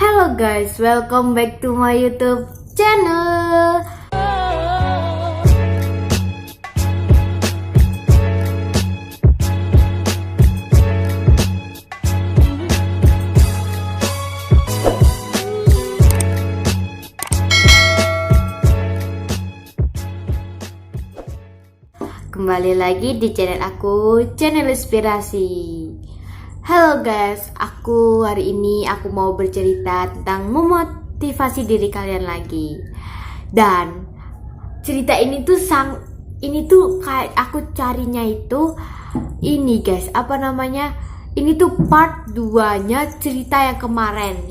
Hello guys, welcome back to my YouTube channel. Kembali lagi di channel aku, channel inspirasi. Halo guys, hari ini aku mau bercerita tentang memotivasi diri kalian lagi. Dan cerita ini tuh kayak aku carinya itu ini guys, ini tuh part 2-nya cerita yang kemarin,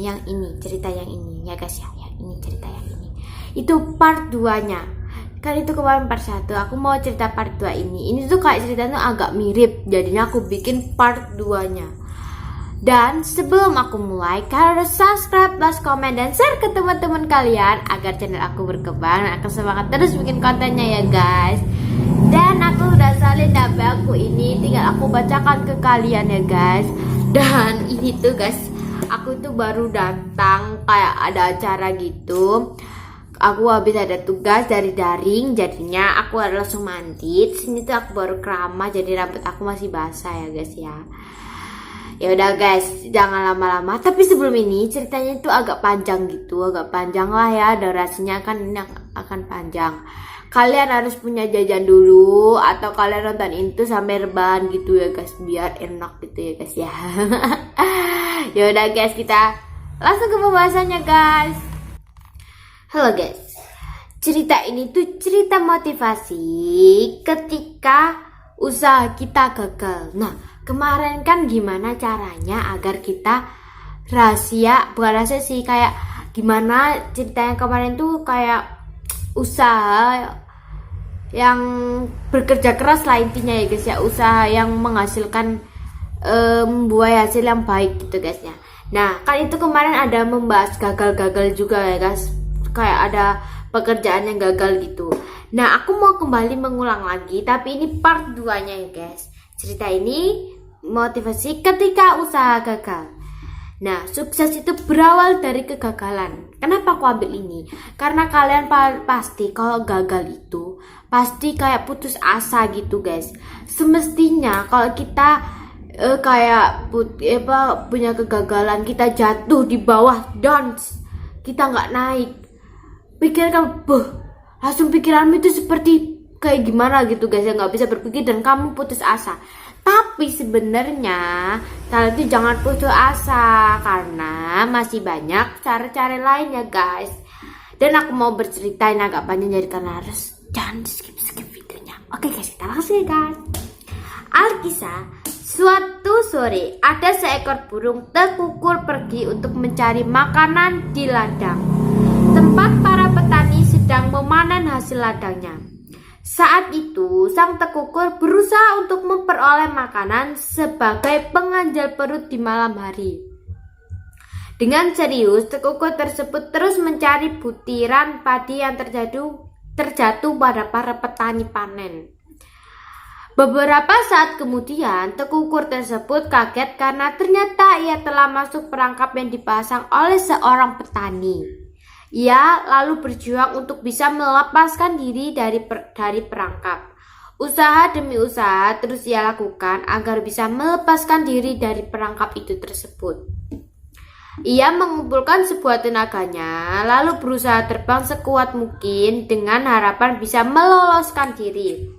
cerita yang ini ya guys ya, ini cerita yang ini. Itu part 2-nya. Kan itu kemarin part 1, aku mau cerita part 2 ini. Ini tuh kayak ceritanya agak mirip, jadinya aku bikin part 2-nya. Dan sebelum aku mulai, kalian harus subscribe, like, komen, dan share ke teman-teman kalian agar channel aku berkembang dan akan semangat terus bikin kontennya ya guys. Dan aku udah salin HP aku ini, tinggal aku bacakan ke kalian ya guys. Dan ini tuh guys, aku tuh baru datang kayak ada acara gitu. Aku habis ada tugas dari daring, jadinya aku harus langsung mandi. Sini tuh aku baru keramah, jadi rambut aku masih basah ya guys ya. Ya udah guys, jangan lama-lama. Tapi sebelum ini ceritanya itu agak panjang lah ya. Durasinya kan ini akan panjang. Kalian harus punya jajan dulu atau kalian nonton itu sampai rebahan gitu ya guys, biar enak gitu ya guys ya. Ya udah guys, kita langsung ke pembahasannya guys. Halo guys, cerita ini tuh cerita motivasi ketika usaha kita gagal. Nah, kemarin kan gimana caranya agar kita bukan rahasia sih, kayak gimana cerita yang kemarin tuh kayak usaha yang bekerja keras lah intinya ya guys ya, usaha yang menghasilkan membuat hasil yang baik gitu guys ya. Nah, kan itu kemarin ada membahas gagal-gagal juga ya guys, kayak ada pekerjaan yang gagal gitu. Nah, aku mau kembali mengulang lagi, tapi ini part 2-nya ya guys. Cerita ini motivasi ketika usaha gagal. Nah, sukses itu berawal dari kegagalan. Kenapa aku ambil ini? Karena kalian pasti kalau gagal itu pasti kayak putus asa gitu guys. Semestinya kalau kita punya kegagalan, kita jatuh di bawah dan kita nggak naik, langsung pikiranmu itu seperti kayak gimana gitu guys ya, nggak bisa berpikir dan kamu putus asa. Tapi sebenarnya kalian itu jangan putus asa karena masih banyak cara-cara lain ya guys. Dan aku mau berceritain agak panjang, jadi kalian harus jangan skip videonya. Oke guys, kita langsung ya guys. Alkisah, suatu sore ada seekor burung terkukur pergi untuk mencari makanan di ladang tempat para petani sedang memanen hasil ladangnya. Saat itu, sang tekukur berusaha untuk memperoleh makanan sebagai pengganjal perut di malam hari. Dengan serius, tekukur tersebut terus mencari butiran padi yang terjatuh pada para petani panen. Beberapa saat kemudian, tekukur tersebut kaget karena ternyata ia telah masuk perangkap yang dipasang oleh seorang petani. Ia lalu berjuang untuk bisa melepaskan diri dari perangkap. Usaha demi usaha terus ia lakukan agar bisa melepaskan diri dari perangkap itu tersebut. Ia mengumpulkan sebuah tenaganya, lalu berusaha terbang sekuat mungkin dengan harapan bisa meloloskan diri.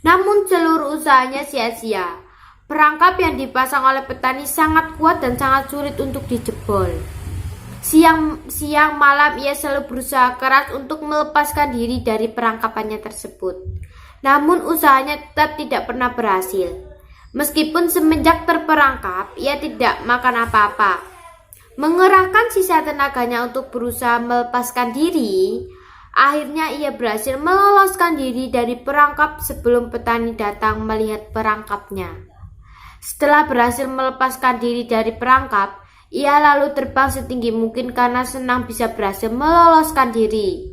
Namun seluruh usahanya sia-sia. Perangkap yang dipasang oleh petani sangat kuat dan sangat sulit untuk dijebol. Siang malam ia selalu berusaha keras untuk melepaskan diri dari perangkapannya tersebut. Namun usahanya tetap tidak pernah berhasil. Meskipun semenjak terperangkap, ia tidak makan apa-apa. Mengerahkan sisa tenaganya untuk berusaha melepaskan diri, akhirnya ia berhasil meloloskan diri dari perangkap sebelum petani datang melihat perangkapnya. Setelah berhasil melepaskan diri dari perangkap, ia lalu terbang setinggi mungkin karena senang bisa berhasil meloloskan diri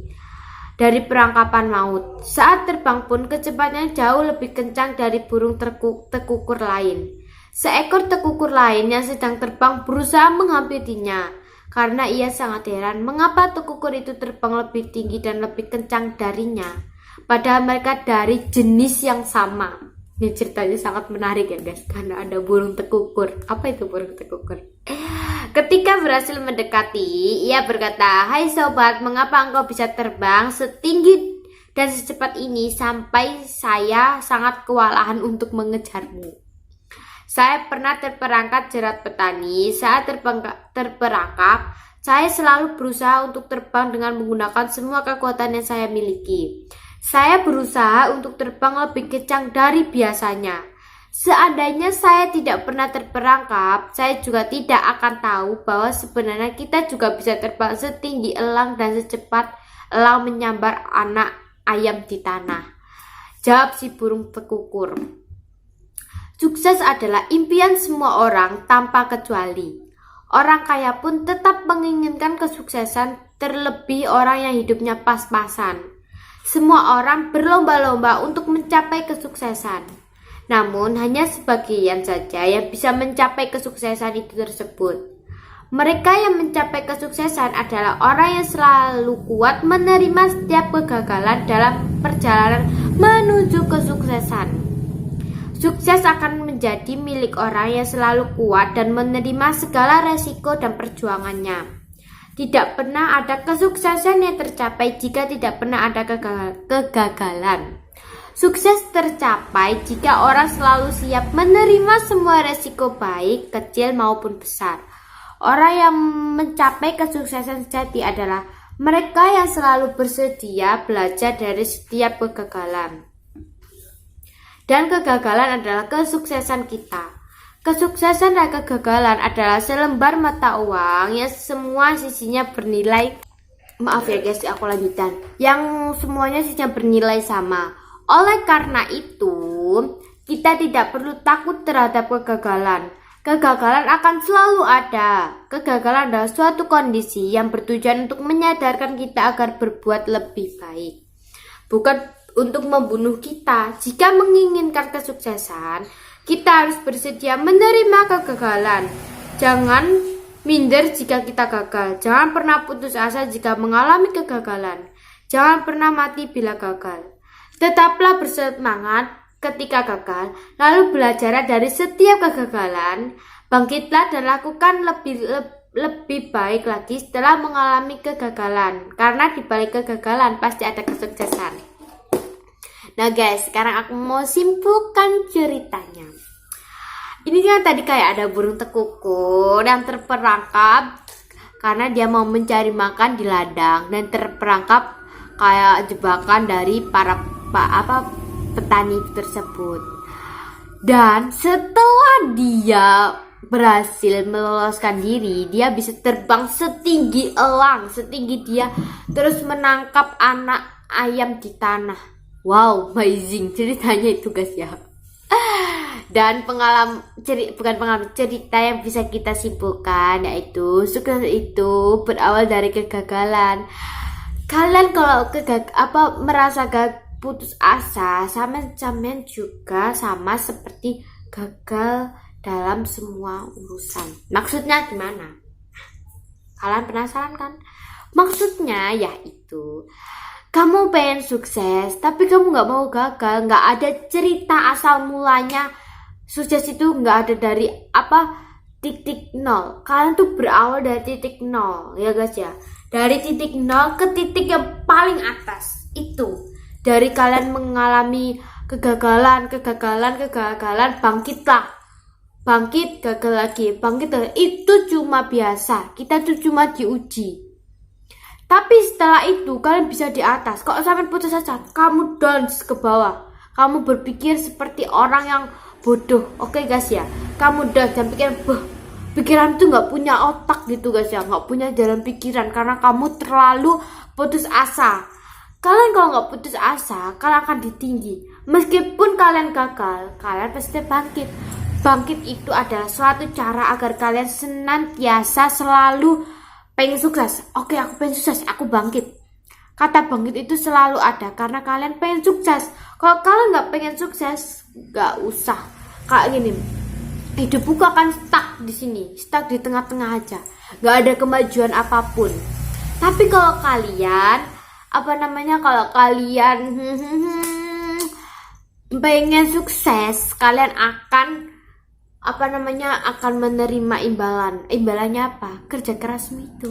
dari perangkapan maut. Saat terbang pun kecepatannya jauh lebih kencang dari burung tekukur lain. Seekor tekukur lain yang sedang terbang berusaha menghampirinya. Karena ia sangat heran mengapa tekukur itu terbang lebih tinggi dan lebih kencang darinya. Padahal mereka dari jenis yang sama. Ini ceritanya sangat menarik ya guys, karena ada burung tekukur. Apa itu burung tekukur? Ketika berhasil mendekati, ia berkata, "Hai sobat, mengapa engkau bisa terbang setinggi dan secepat ini sampai saya sangat kewalahan untuk mengejarmu?" "Saya pernah terperangkap jerat petani. Saat terperangkap, saya selalu berusaha untuk terbang dengan menggunakan semua kekuatan yang saya miliki. Saya berusaha untuk terbang lebih kencang dari biasanya. Seandainya saya tidak pernah terperangkap, saya juga tidak akan tahu bahwa sebenarnya kita juga bisa terbang setinggi elang dan secepat elang menyambar anak ayam di tanah," jawab si burung tekukur. Sukses adalah impian semua orang tanpa kecuali. Orang kaya pun tetap menginginkan kesuksesan, terlebih orang yang hidupnya pas-pasan. Semua orang berlomba-lomba untuk mencapai kesuksesan. Namun hanya sebagian saja yang bisa mencapai kesuksesan itu tersebut. Mereka yang mencapai kesuksesan adalah orang yang selalu kuat menerima setiap kegagalan dalam perjalanan menuju kesuksesan. Sukses akan menjadi milik orang yang selalu kuat dan menerima segala resiko dan perjuangannya. Tidak pernah ada kesuksesan yang tercapai jika tidak pernah ada kegagalan. Sukses tercapai jika orang selalu siap menerima semua resiko baik, kecil maupun besar. Orang yang mencapai kesuksesan sejati adalah mereka yang selalu bersedia belajar dari setiap kegagalan. Dan kegagalan adalah kesuksesan kita. Kesuksesan dan kegagalan adalah selembar mata uang yang semua sisinya bernilai. Maaf ya guys, aku lanjutkan. Yang semuanya sisinya bernilai sama. Oleh karena itu, kita tidak perlu takut terhadap kegagalan. Kegagalan akan selalu ada. Kegagalan adalah suatu kondisi yang bertujuan untuk menyadarkan kita agar berbuat lebih baik, bukan untuk membunuh kita. Jika menginginkan kesuksesan, kita harus bersedia menerima kegagalan. Jangan minder jika kita gagal. Jangan pernah putus asa jika mengalami kegagalan. Jangan pernah mati bila gagal. Tetaplah bersemangat ketika gagal, lalu belajar dari setiap kegagalan. Bangkitlah dan lakukan lebih baik lagi setelah mengalami kegagalan. Karena di balik kegagalan pasti ada kesuksesan. Nah guys, sekarang aku mau simpulkan ceritanya. Ini kan tadi kayak ada burung tekukur yang terperangkap karena dia mau mencari makan di ladang dan terperangkap kayak jebakan dari para petani tersebut. Dan setelah dia berhasil meloloskan diri, dia bisa terbang setinggi elang, setinggi dia, terus menangkap anak ayam di tanah. Wow, amazing ceritanya itu guys ya. Dan cerita yang bisa kita simpulkan yaitu sukses itu berawal dari kegagalan. Kalian kalau merasa putus asa, sama juga sama seperti gagal dalam semua urusan. Maksudnya gimana? Kalian penasaran kan? Maksudnya yaitu kamu pengen sukses, tapi kamu gak mau gagal. Gak ada cerita asal mulanya. Sukses itu gak ada dari titik nol. Kalian tuh berawal dari titik nol, ya guys ya. Dari titik nol ke titik yang paling atas. Itu dari kalian mengalami kegagalan, bangkitlah. Bangkit, gagal lagi, bangkit lagi. Itu cuma biasa. Kita tuh cuma diuji. Tapi setelah itu kalian bisa di atas. Kalau sampai putus asa, kamu down ke bawah. Kamu berpikir seperti orang yang bodoh. Oke guys ya, kamu down dan pikiran tuh nggak punya otak gitu guys ya, nggak punya jalan pikiran karena kamu terlalu putus asa. Kalian kalau nggak putus asa, kalian akan ditinggi. Meskipun kalian gagal, kalian pasti bangkit. Bangkit itu adalah suatu cara agar kalian senantiasa selalu pengen sukses. Oke, aku pengen sukses, aku bangkit. Kata bangkit itu selalu ada karena kalian pengen sukses. Kalau kalian nggak pengen sukses, nggak usah. Kayak gini, hidupku akan stuck di sini, stuck di tengah-tengah aja, nggak ada kemajuan apapun. Tapi kalau kalian kalau kalian pengen sukses, kalian akan akan menerima imbalannya apa? Kerja kerasmu itu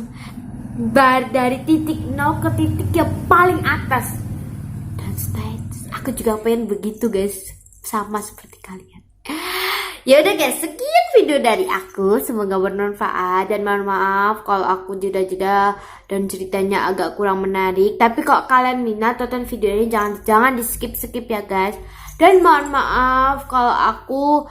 dari titik 0 ke titik yang paling atas. Dan stay. Aku juga pengen begitu guys, sama seperti kalian. Ya udah guys, sekian video dari aku, semoga bermanfaat dan mohon maaf kalau aku jeda-jeda dan ceritanya agak kurang menarik. Tapi kalau kalian minat tonton video ini, jangan di skip ya guys. Dan mohon maaf kalau aku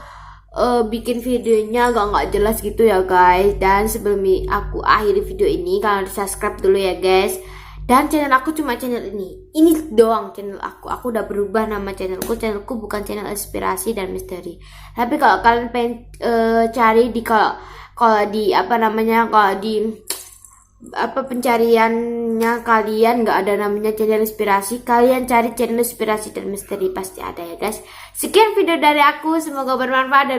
bikin videonya nggak jelas gitu ya guys. Dan sebelum aku akhiri video ini, kalian harus subscribe dulu ya guys. Dan channel aku cuma channel ini doang channel aku udah berubah nama channelku bukan channel inspirasi dan misteri. Tapi kalau kalian pengen cari di kalau di pencariannya kalian nggak ada namanya channel inspirasi, kalian cari channel inspirasi dan misteri pasti ada ya guys. Sekian video dari aku, semoga bermanfaat dan